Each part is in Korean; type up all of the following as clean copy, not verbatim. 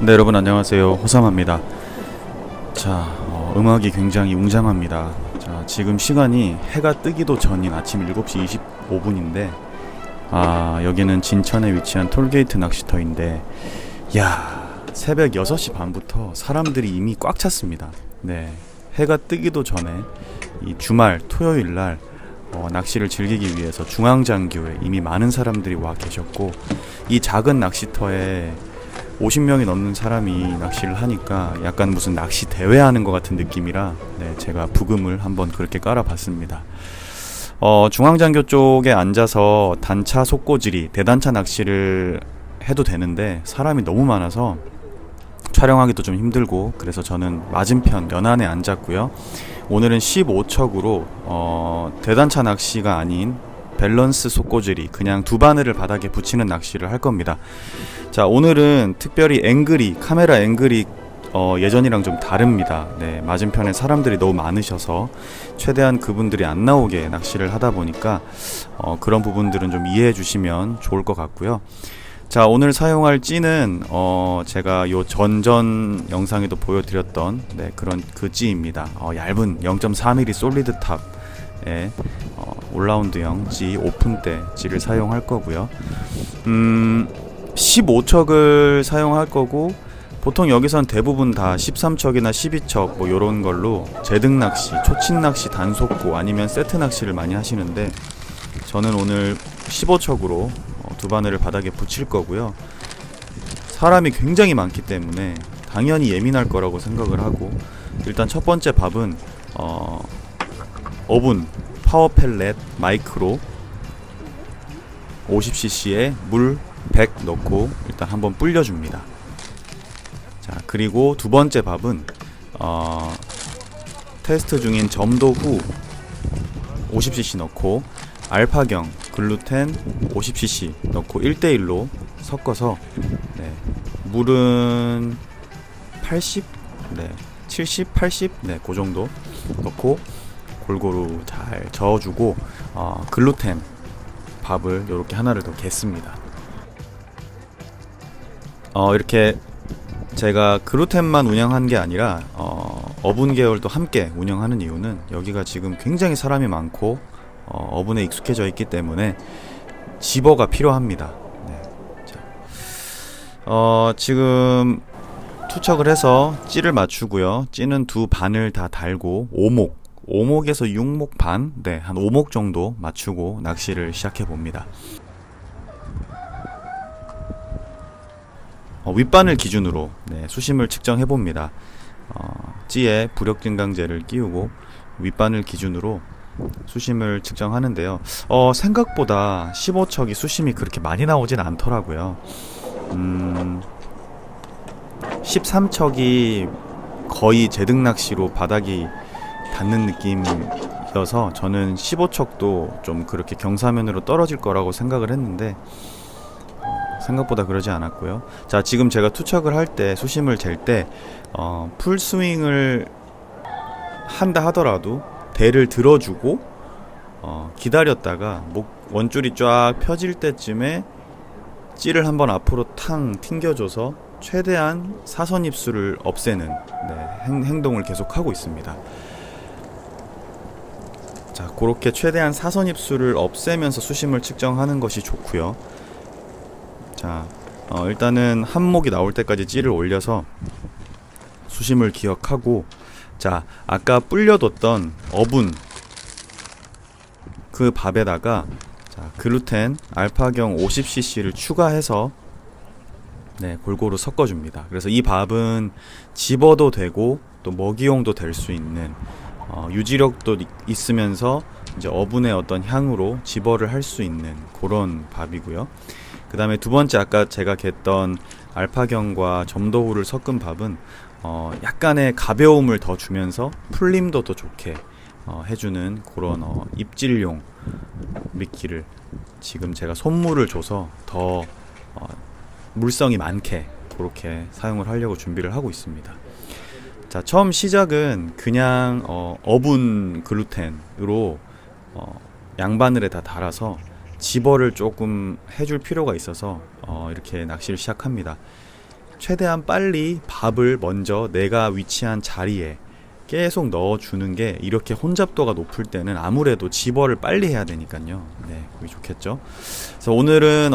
네, 여러분 안녕하세요. 호삼합니다. 자, 음악이 굉장히 웅장합니다. 자, 지금 시간이 해가 뜨기도 전인 아침 7시 25분인데 여기는 진천에 위치한 톨게이트 낚시터인데 새벽 6시 반부터 사람들이 이미 꽉 찼습니다. 네, 해가 뜨기도 전에 이 주말 토요일 날 낚시를 즐기기 위해서 중앙장교에 이미 많은 사람들이 와 계셨고, 이 작은 낚시터에 50명이 넘는 사람이 낚시를 하니까 약간 무슨 낚시 대회 하는 것 같은 느낌이라 제가 부금을 한번 그렇게 깔아봤습니다. 중앙장교 쪽에 앉아서 단차 속고지리 대단차 낚시를 해도 되는데 사람이 너무 많아서 촬영하기도 좀 힘들고, 그래서 저는 맞은편 연안에 앉았고요. 오늘은 15척으로 대단차 낚시가 아닌 밸런스 속고지리, 그냥 두 바늘을 바닥에 붙이는 낚시를 할 겁니다. 자, 오늘은 특별히 카메라 앵글이 예전이랑 좀 다릅니다. 네, 맞은편에 사람들이 너무 많으셔서 최대한 그분들이 안 나오게 낚시를 하다 보니까 그런 부분들은 좀 이해해 주시면 좋을 것 같고요. 자, 오늘 사용할 찌는 제가 요 전전 영상에도 보여드렸던 그런 그 찌입니다. 얇은 0.4mm 솔리드 탑에 올라운드형 찌 오픈대 찌를 사용할 거고요. 15척을 사용할 거고, 보통 여기선 대부분 다 13척이나 12척 뭐 요런 걸로 제등 낚시, 초친 낚시, 단속고 아니면 세트 낚시를 많이 하시는데, 저는 오늘 15척으로 두 바늘을 바닥에 붙일 거고요. 사람이 굉장히 많기 때문에 당연히 예민할 거라고 생각을 하고, 일단 첫 번째 밥은 어분 파워 펠렛 마이크로 50cc에 물 100 넣고 일단 한번 불려줍니다. 자, 그리고 두 번째 밥은 테스트 중인 점도 후 50cc 넣고 알파경 글루텐 50cc 넣고 1대1로 섞어서 물은 80, 70, 80, 그 정도 넣고 골고루 잘 저어주고 글루텐 밥을 이렇게 하나를 더 겠습니다. 이렇게 제가 글루텐만 운영한 게 아니라 어분 계열도 함께 운영하는 이유는 여기가 지금 굉장히 사람이 많고 어분에 익숙해져 있기 때문에 집어가 필요합니다. 지금 투척을 해서 찌를 맞추고요. 찌는 두 반을 다 달고 5목에서 6목 반, 한 5목 정도 맞추고 낚시를 시작해 봅니다. 윗바늘 기준으로 수심을 측정해 봅니다. 찌에 부력 증강제를 끼우고 윗바늘 기준으로 수심을 측정하는데요. 생각보다 15척이 수심이 그렇게 많이 나오진 않더라고요. 13척이 거의 제등낚시로 바닥이 닿는 느낌이어서 저는 15척도 좀 그렇게 경사면으로 떨어질 거라고 생각을 했는데 생각보다 그러지 않았고요. 자, 지금 제가 투척을 할 때, 수심을 잴 때 풀스윙을 한다 하더라도 대를 들어주고 기다렸다가 원줄이 쫙 펴질 때쯤에 찌를 한번 앞으로 탕 튕겨줘서 최대한 사선 입수를 없애는 행동을 계속하고 있습니다. 자, 그렇게 최대한 사선 입수를 없애면서 수심을 측정하는 것이 좋고요. 자, 일단은 한 목이 나올 때까지 찌를 올려서 수심을 기억하고, 자, 아까 불려뒀던 어분 그 밥에다가 글루텐 알파경 50cc를 추가해서 골고루 섞어줍니다. 그래서 이 밥은 집어도 되고 또 먹이용도 될 수 있는 유지력도 있으면서 이제 어분의 어떤 향으로 집어를 할 수 있는 그런 밥이고요. 그 다음에 두 번째 아까 제가 겠던 알파경과 점도후를 섞은 밥은 약간의 가벼움을 더 주면서 풀림도 더 좋게 해주는 그런 입질용 미끼를 지금 제가 손물을 줘서 더 물성이 많게 그렇게 사용을 하려고 준비를 하고 있습니다. 자, 처음 시작은 그냥 어분 글루텐으로 양바늘에 다 달아서 집어를 조금 해줄 필요가 있어서 이렇게 낚시를 시작합니다. 최대한 빨리 밥을 먼저 내가 위치한 자리에 계속 넣어주는 게, 이렇게 혼잡도가 높을 때는 아무래도 집어를 빨리 해야 되니까요. 네, 그게 좋겠죠. 그래서 오늘은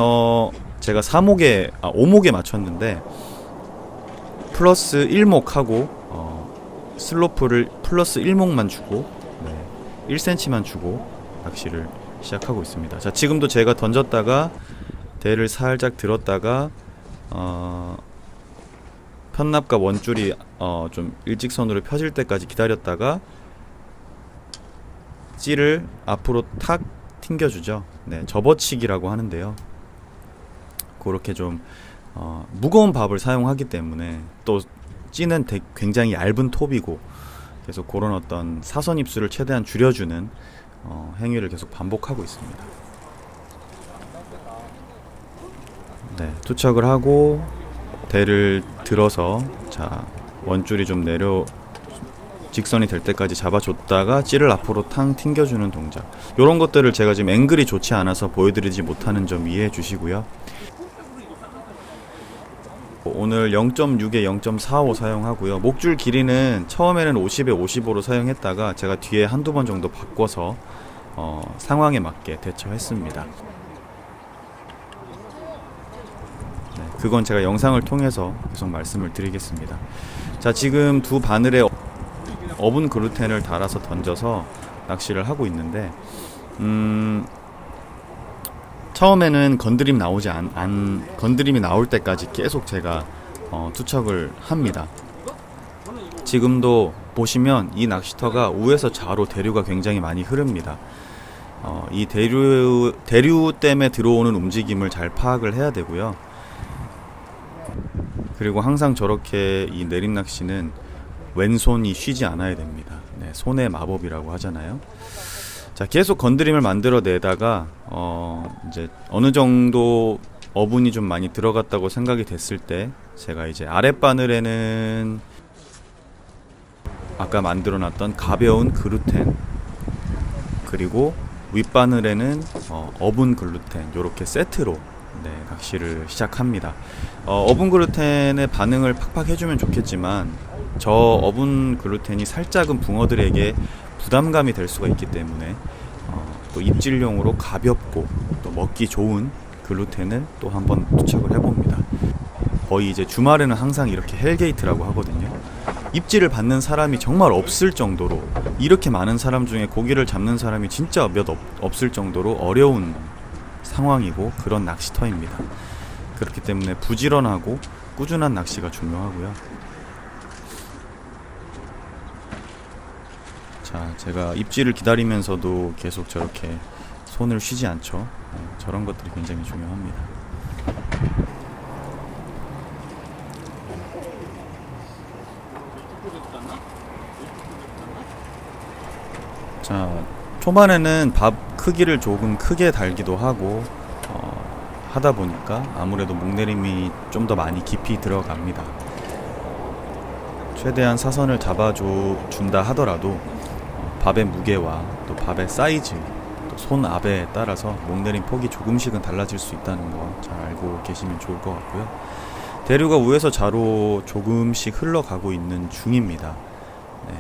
제가 5목에 맞췄는데 플러스 1목하고 슬로프를 플러스 1목만 주고 1cm만 주고 낚시를 시작하고 있습니다. 자, 지금도 제가 던졌다가 대를 살짝 들었다가 편납과 원줄이 좀 일직선으로 펴질 때까지 기다렸다가 찌를 앞으로 탁 튕겨주죠. 네, 접어치기라고 하는데요. 그렇게 좀 무거운 밥을 사용하기 때문에, 또 찌는 굉장히 얇은 톱이고, 계속 그런 어떤 사선 입수를 최대한 줄여주는 행위를 계속 반복하고 있습니다. 네, 투척을 하고 대를 들어서, 자, 원줄이 좀 직선이 될 때까지 잡아줬다가 찌를 앞으로 탕 튕겨주는 동작, 이런 것들을 제가 지금 앵글이 좋지 않아서 보여드리지 못하는 점 이해해 주시고요. 오늘 0.6에 0.45 사용하고요. 목줄 길이는 처음에는 50에 55로 사용했다가 제가 뒤에 한두 번 정도 바꿔서 상황에 맞게 대처했습니다. 네, 그건 제가 영상을 통해서 계속 말씀을 드리겠습니다. 자, 지금 두 바늘에 어분 글루텐을 달아서 던져서 낚시를 하고 있는데, 처음에는 건드림이 나올 때까지 계속 제가 투척을 합니다. 지금도 보시면 이 낚시터가 우에서 좌로 대류가 굉장히 많이 흐릅니다. 이 대류 때문에 들어오는 움직임을 잘 파악을 해야 되고요. 그리고 항상 저렇게 이 내림 낚시는 왼손이 쉬지 않아야 됩니다. 네, 손의 마법이라고 하잖아요. 자, 계속 건드림을 만들어내다가 이제 어느 정도 어분이 좀 많이 들어갔다고 생각이 됐을 때, 제가 이제 아랫바늘에는 아까 만들어놨던 가벼운 글루텐, 그리고 윗바늘에는 어분 글루텐, 요렇게 세트로 낚시를 시작합니다. 어분 글루텐의 반응을 팍팍 해주면 좋겠지만, 저 어분 글루텐이 살짝은 붕어들에게 부담감이 될 수가 있기 때문에 또 입질용으로 가볍고 또 먹기 좋은 글루텐을 또 한번 투척을 해봅니다. 거의 이제 주말에는 항상 이렇게 헬게이트라고 하거든요. 입질을 받는 사람이 정말 없을 정도로, 이렇게 많은 사람 중에 고기를 잡는 사람이 진짜 없을 정도로 어려운 상황이고, 그런 낚시터입니다. 그렇기 때문에 부지런하고 꾸준한 낚시가 중요하고요. 자, 제가 입질을 기다리면서도 계속 저렇게 손을 쉬지 않죠. 저런 것들이 굉장히 중요합니다. 자, 초반에는 밥 크기를 조금 크게 달기도 하고 하다 보니까 아무래도 목내림이 좀 더 많이 깊이 들어갑니다. 최대한 사선을 잡아준다 하더라도 밥의 무게와 또 밥의 사이즈, 또 손압에 따라서 목내림 폭이 조금씩은 달라질 수 있다는 거 잘 알고 계시면 좋을 것 같고요. 대류가 우에서 좌로 조금씩 흘러가고 있는 중입니다. 네.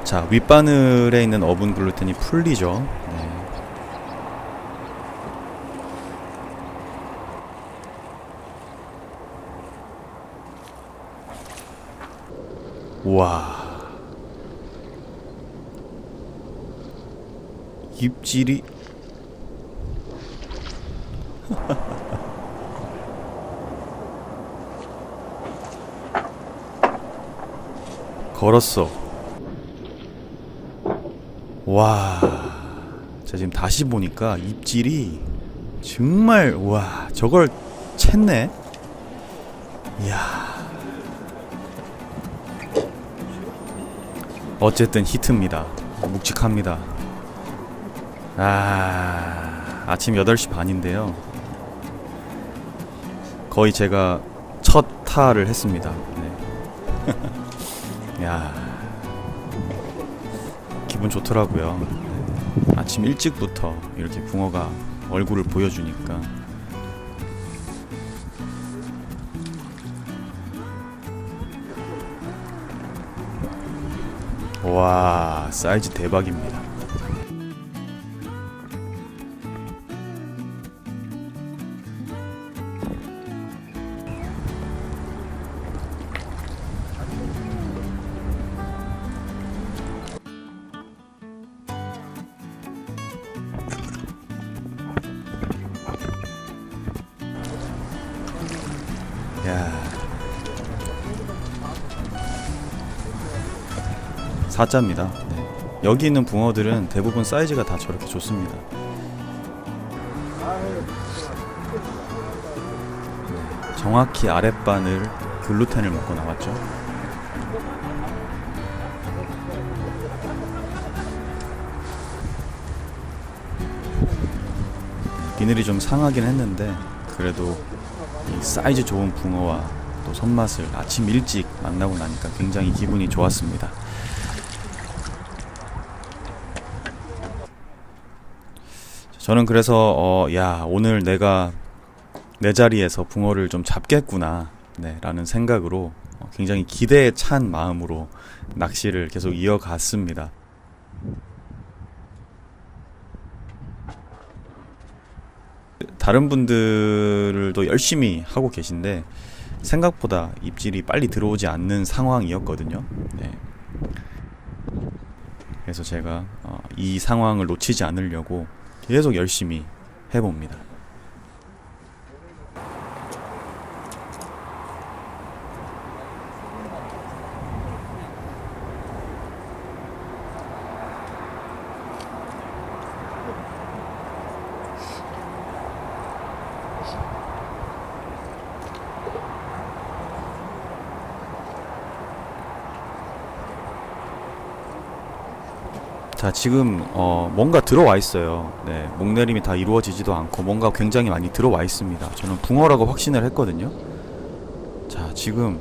자, 윗바늘에 있는 어분 글루텐이 풀리죠. 네. 와, 입질이 걸었어. 와, 제가 지금 다시 보니까 입질이 정말, 와, 저걸 챘네. 이야. 어쨌든 히트입니다. 묵직합니다. 아침 8시 반인데요. 거의 제가 첫 타를 했습니다. 네. 야, 기분 좋더라고요. 아침 일찍부터 이렇게 붕어가 얼굴을 보여주니까. 와, 사이즈 대박입니다. 야, 사자입니다. 네. 여기 있는 붕어들은 대부분 사이즈가 다 저렇게 좋습니다. 네, 정확히 아랫바늘 글루텐을 먹고 나왔죠. 비늘이 좀 상하긴 했는데 그래도 이 사이즈 좋은 붕어와 또 손맛을 아침 일찍 만나고 나니까 굉장히 기분이 좋았습니다. 저는 그래서 야, 오늘 내가 내 자리에서 붕어를 좀 잡겠구나, 네, 라는 생각으로 굉장히 기대에 찬 마음으로 낚시를 계속 이어갔습니다. 다른 분들도 열심히 하고 계신데 생각보다 입질이 빨리 들어오지 않는 상황이었거든요. 네. 그래서 제가 이 상황을 놓치지 않으려고 계속 열심히 해봅니다. 자, 지금 뭔가 들어와 있어요. 네, 목내림이 다 이루어지지도 않고 뭔가 굉장히 많이 들어와 있습니다. 저는 붕어라고 확신을 했거든요. 자, 지금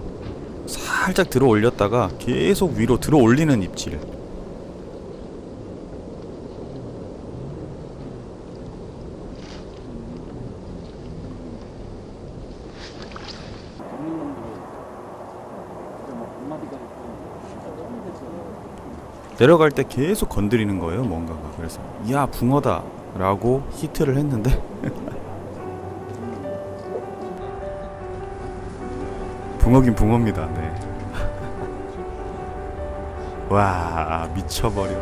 살짝 들어 올렸다가 계속 위로 들어 올리는 입질. 내려갈 때 계속 건드리는 거예요, 뭔가가. 그래서 야, 붕어다 라고 히트를 했는데 붕어긴 붕어입니다. 네. 와, 미쳐버려.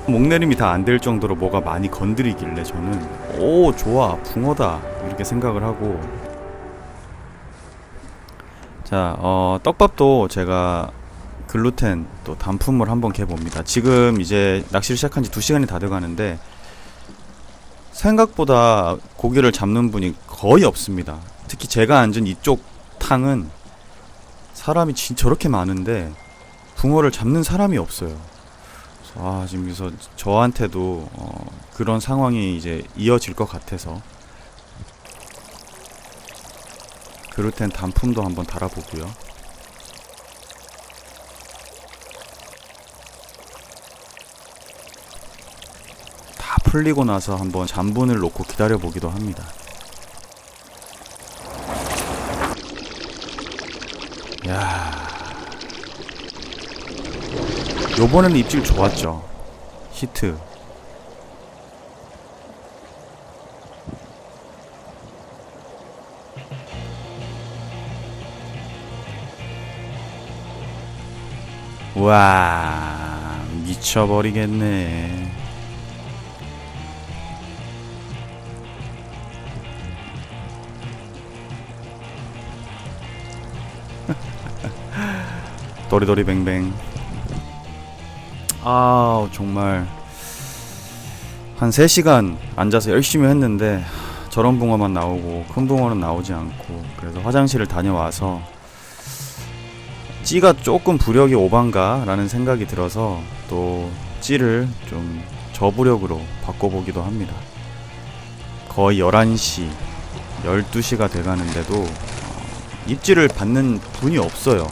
목내림이 다 안 될 정도로 뭐가 많이 건드리길래 저는 오, 좋아, 붕어다 이렇게 생각을 하고. 자, 떡밥도 제가 글루텐 또 단품을 한번 개봅니다. 지금 이제 낚시를 시작한 지 2시간이 다 돼가는데 생각보다 고기를 잡는 분이 거의 없습니다. 특히 제가 앉은 이쪽 탕은 사람이 저렇게 많은데 붕어를 잡는 사람이 없어요. 지금 그래서 저한테도 그런 상황이 이제 이어질 것 같아서 글루텐 단품도 한번 달아보고요. 풀리고 나서 한번 잠분을 놓고 기다려 보기도 합니다. 야, 요번에는 입질 좋았죠. 히트. 와, 미쳐버리겠네. 도리도리 뱅뱅. 정말 한 3시간 앉아서 열심히 했는데 저런 붕어만 나오고 큰 붕어는 나오지 않고, 그래서 화장실을 다녀와서 찌가 조금 부력이 오반가 라는 생각이 들어서 또 찌를 좀 저부력으로 바꿔보기도 합니다. 거의 11시 12시가 돼가는데도 입질을 받는 분이 없어요.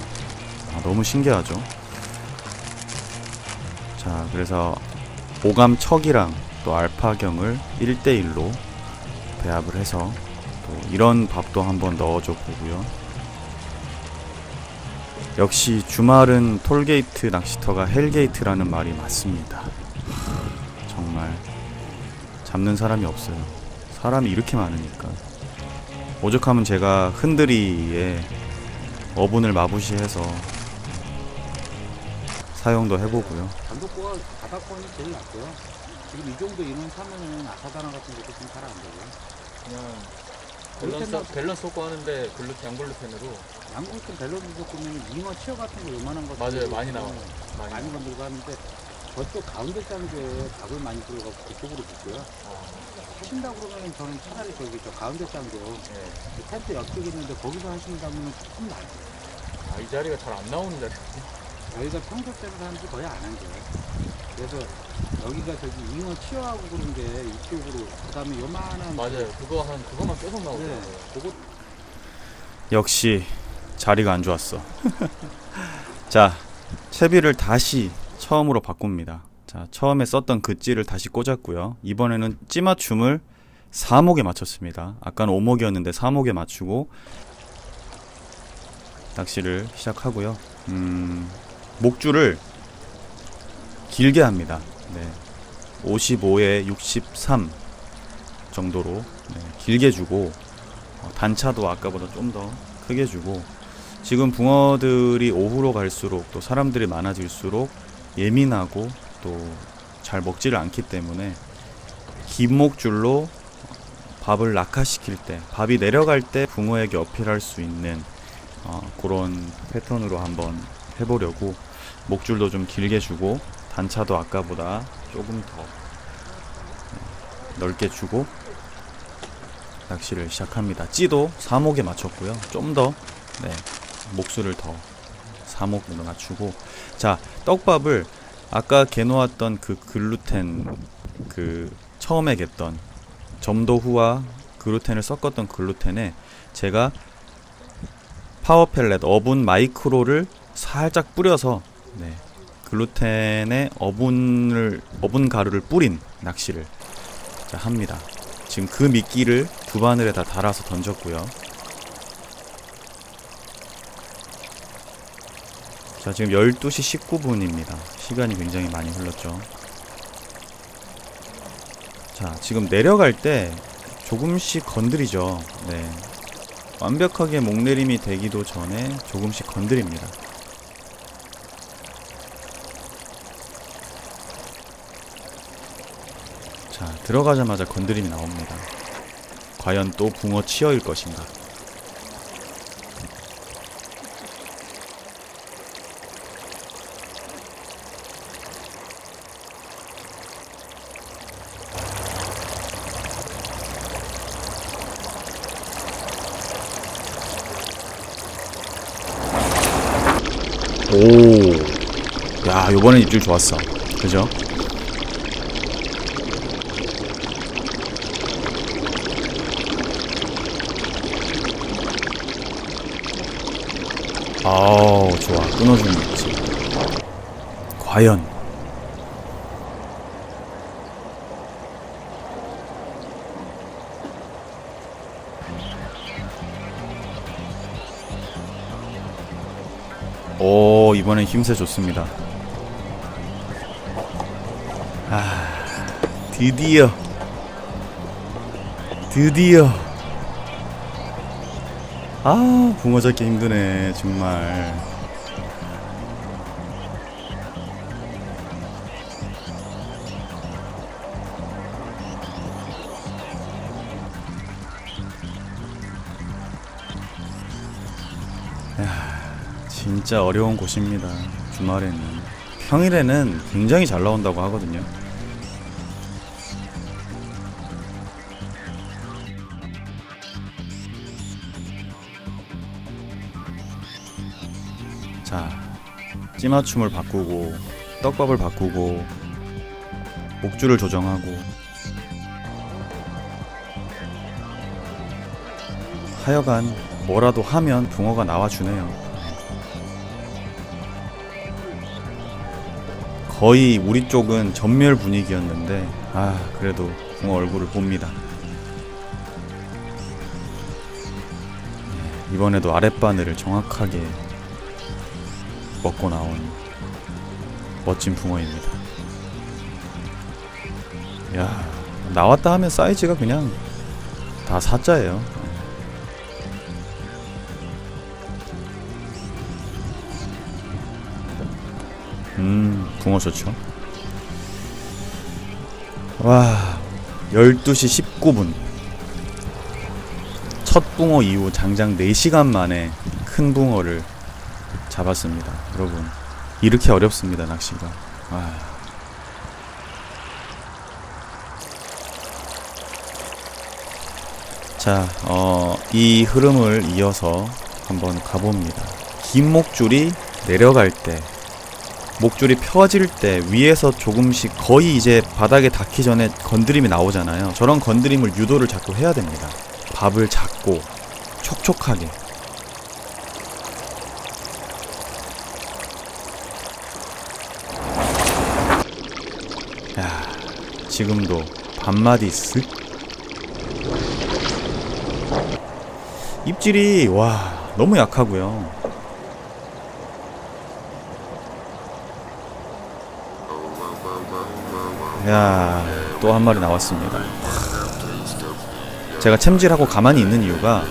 너무 신기하죠. 자, 그래서 오감 척이랑 또 알파경을 1대1로 배합을 해서 또 이런 밥도 한번 넣어줘 보고요. 역시 주말은 톨게이트 낚시터가 헬게이트라는 말이 맞습니다. 정말 잡는 사람이 없어요. 사람이 이렇게 많으니까. 오죽하면 제가 흔들이에 어분을 마부시해서 사용도 해보고요. 단독과 바닥권이 제일 낫고요. 지금 이 정도 인원 사면은 아사다나 같은 것도 좀 잘 안 되고요. 밸런스 먹고 하는데 양글루텐으로 양궁 밸런스 보면 잉어 치어 같은 거 요만한 거 맞아요. 많이 나와요. 많이 건들고 하는데 저쪽 가운데 짱도에 밥을 많이 들어가고 그쪽으로 붙고요. 하신다 그러면 저는 차라리 저기 저 가운데 짱도 네. 텐트 옆쪽에 있는데 거기서 하신다면 조금 나아요. 이 자리가 잘 안 나오는 자리. 저희가 평소 때는 사람들이 거의 안 한 거예요. 그래서 여기가 저기 잉어 치어하고 그런 게 이쪽으로 그다음에 요만한 맞아요. 그거만 계속 나오더라고요. 네, 그거 역시 자리가 안 좋았어. 자, 채비를 다시 처음으로 바꿉니다. 자, 처음에 썼던 그 찌를 다시 꽂았고요. 이번에는 찌 맞춤을 4목에 맞췄습니다. 아까는 5목이었는데 4목에 맞추고 낚시를 시작하고요. 목줄을 길게 합니다. 네. 55에 63 정도로 네, 길게 주고 단차도 아까보다 좀 더 크게 주고, 지금 붕어들이 오후로 갈수록 또 사람들이 많아질수록 예민하고 또 잘 먹지를 않기 때문에 긴 목줄로 밥을 낙하시킬 때, 밥이 내려갈 때 붕어에게 어필할 수 있는 그런 패턴으로 한번 해보려고 목줄도 좀 길게 주고 단차도 아까보다 조금 더 넓게 주고 낚시를 시작합니다. 찌도 4목에 맞췄고요. 좀 더 목수를 더 4목으로 맞추고, 자, 떡밥을 아까 개놓았던 그 글루텐, 그 처음에 겠던 점도후와 글루텐을 섞었던 글루텐에 제가 파워펠렛 어분 마이크로를 살짝 뿌려서 글루텐에 어분 가루를 뿌린 낚시를 합니다. 지금 그 미끼를 두 바늘에다 달아서 던졌고요. 자, 지금 12시 19분입니다. 시간이 굉장히 많이 흘렀죠. 자, 지금 내려갈 때 조금씩 건드리죠. 네. 완벽하게 목내림이 되기도 전에 조금씩 건드립니다. 자, 들어가자마자 건드림이 나옵니다. 과연 또 붕어 치어일 것인가? 오, 야, 요번엔 입질 좋았어. 그죠? 아우, 좋아. 끊어주는 거지. 과연. 오, 이번엔 힘세 좋습니다. 아, 드디어 아, 붕어 잡기 힘드네 정말. 진짜 어려운 곳입니다. 주말에는. 평일에는 굉장히 잘 나온다고 하거든요. 자, 찌맞춤을 바꾸고 떡밥을 바꾸고 목줄을 조정하고 하여간 뭐라도 하면 붕어가 나와주네요. 거의 우리 쪽은 전멸 분위기였는데 그래도 붕어 얼굴을 봅니다. 이번에도 아랫바늘을 정확하게 먹고 나온 멋진 붕어입니다. 야, 나왔다 하면 사이즈가 그냥 다 사자예요. 붕어 좋죠. 와, 12시 19분. 첫 붕어 이후 장장 4시간 만에 큰 붕어를 잡았습니다. 여러분, 이렇게 어렵습니다, 낚시가. 자, 이 흐름을 이어서 한번 가봅니다. 긴 목줄이 내려갈 때, 목줄이 펴질 때 위에서 조금씩 거의 이제 바닥에 닿기 전에 건드림이 나오잖아요. 저런 건드림을 유도를 자꾸 해야 됩니다. 밥을 잡고 촉촉하게. 야, 지금도 반마디 쓱. 입질이 너무 약하고요. 야, 또 한 마리 나왔습니다. 제가 챔질하고 가만히 있는 이유가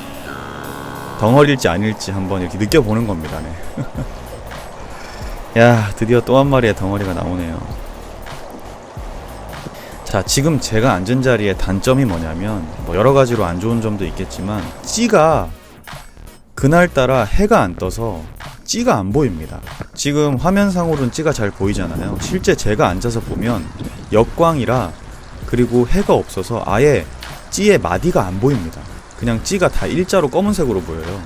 덩어리일지 아닐지 한번 이렇게 느껴보는 겁니다. 네. 야, 드디어 또 한 마리의 덩어리가 나오네요. 자, 지금 제가 앉은 자리의 단점이 뭐냐면 여러 가지로 안 좋은 점도 있겠지만 찌가 그날따라 해가 안 떠서 찌가 안 보입니다. 지금 화면상으로는 찌가 잘 보이잖아요. 실제 제가 앉아서 보면 역광이라, 그리고 해가 없어서 아예 찌의 마디가 안 보입니다. 그냥 찌가 다 일자로 검은색으로 보여요.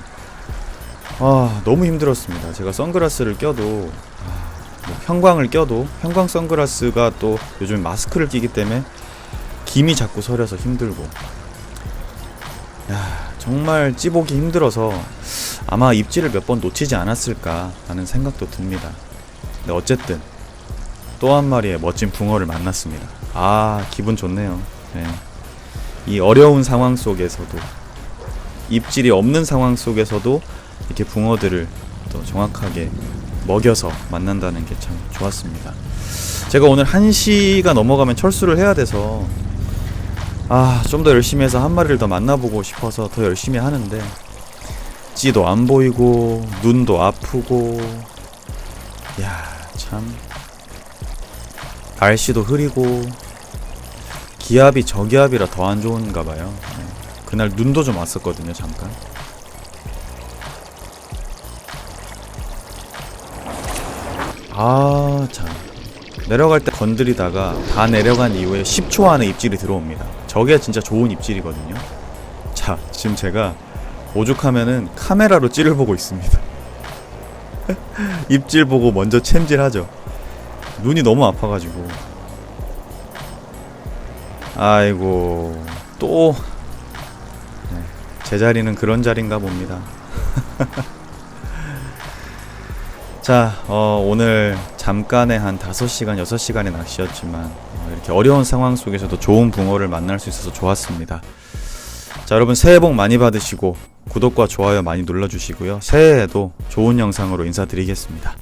너무 힘들었습니다. 제가 선글라스를 껴도 형광을 껴도 형광 선글라스가 또 요즘 마스크를 끼기 때문에 김이 자꾸 서려서 힘들고, 정말 찌보기 힘들어서 아마 입질을 몇 번 놓치지 않았을까 라는 생각도 듭니다. 근데 어쨌든 또 한 마리의 멋진 붕어를 만났습니다. 기분 좋네요. 네. 이 어려운 상황 속에서도, 입질이 없는 상황 속에서도 이렇게 붕어들을 또 정확하게 먹여서 만난다는 게 참 좋았습니다. 제가 오늘 1시가 넘어가면 철수를 해야 돼서 좀 더 열심히 해서 한 마리를 더 만나보고 싶어서 더 열심히 하는데, 찌도 안 보이고 눈도 아프고, 참 날씨도 흐리고 기압이 저기압이라 더 안 좋은가 봐요. 그날 눈도 좀 왔었거든요, 잠깐. 참 내려갈 때 건드리다가 다 내려간 이후에 10초 안에 입질이 들어옵니다. 저게 진짜 좋은 입질이거든요. 자, 지금 제가 오죽하면은 카메라로 찌를 보고 있습니다. 입질 보고 먼저 챔질하죠. 눈이 너무 아파가지고. 아이고, 또 제자리는 그런 자리인가 봅니다. 자, 오늘 잠깐의 한 5시간, 6시간의 낚시였지만 이렇게 어려운 상황 속에서도 좋은 붕어를 만날 수 있어서 좋았습니다. 자, 여러분 새해 복 많이 받으시고 구독과 좋아요 많이 눌러주시고요. 새해에도 좋은 영상으로 인사드리겠습니다.